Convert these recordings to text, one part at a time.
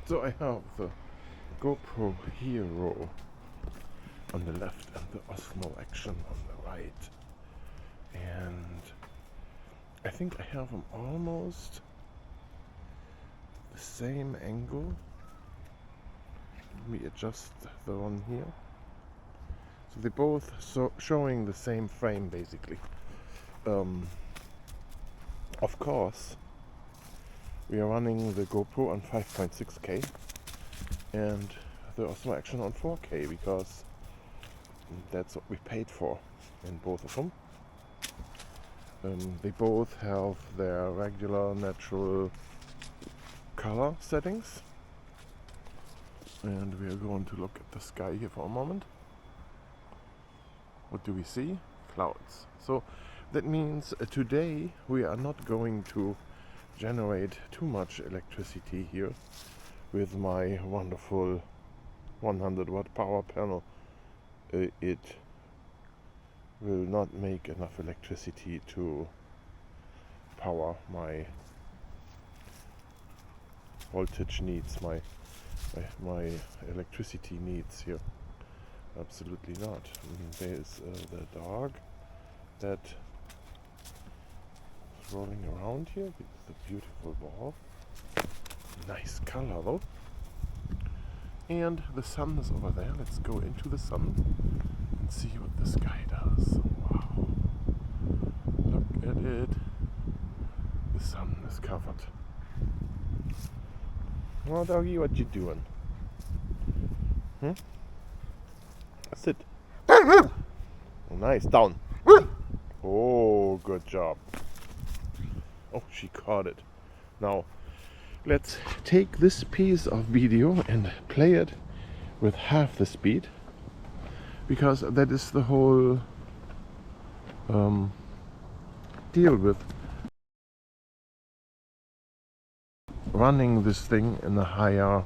So I have the GoPro Hero on the left and the Osmo Action on the right. And I think I have them almost the same angle. Let me adjust the one here. So they're both showing the same frame basically. Of course, we are running the GoPro on 5.6K and the Osmo Action on 4K because that's what we paid for in both of them. They both have their regular natural color settings, and we are going to look at the sky here for a moment. What do we see? Clouds. So that means today we are not going to generate too much electricity here with my wonderful 100 watt power panel. It will not make enough electricity to power my voltage needs, my electricity needs here. Absolutely not. There's the dog that is rolling around here with the beautiful ball. Nice color though. And the sun is over there. Let's go into the sun and see what the sky does. Wow. Look at it. The sun is covered. Well, doggy, what you doing? Sit. Oh, nice. Down. Oh, good job. Oh, she caught it. Now, let's take this piece of video and play it with half the speed, because that is the whole deal with running this thing in a higher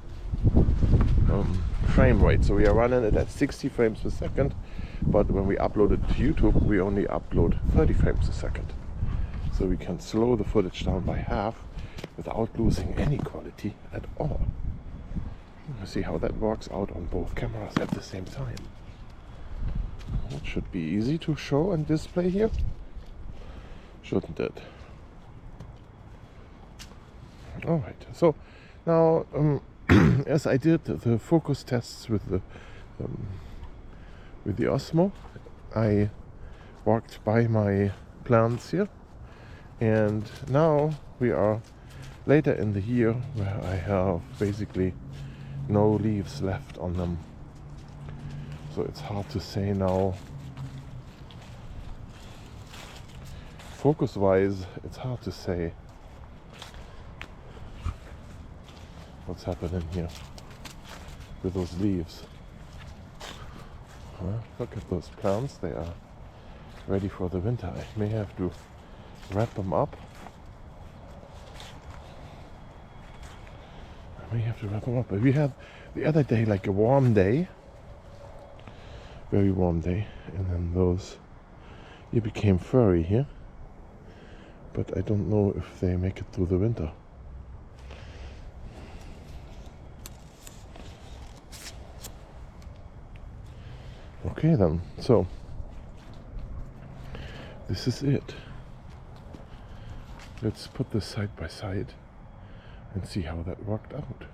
frame rate. So we are running it at 60 frames per second, but when we upload it to YouTube we only upload 30 frames a second. So we can slow the footage down by half without losing any quality at all. Let's see how that works out on both cameras at the same time. It should be easy to show and display here, shouldn't it? Alright, so now as I did the focus tests with the Osmo, I walked by my plants here, and now we are later in the year where I have basically no leaves left on them. So it's hard to say now. Focus wise, it's hard to say what's happening here with those leaves. Look at those plants, they are ready for the winter. I may have to wrap them up. But we had the other day like a warm day, very warm day, and then those here became furry here, but I don't know if they make it through the winter. Okay then, so this is it. Let's put this side by side and see how that worked out.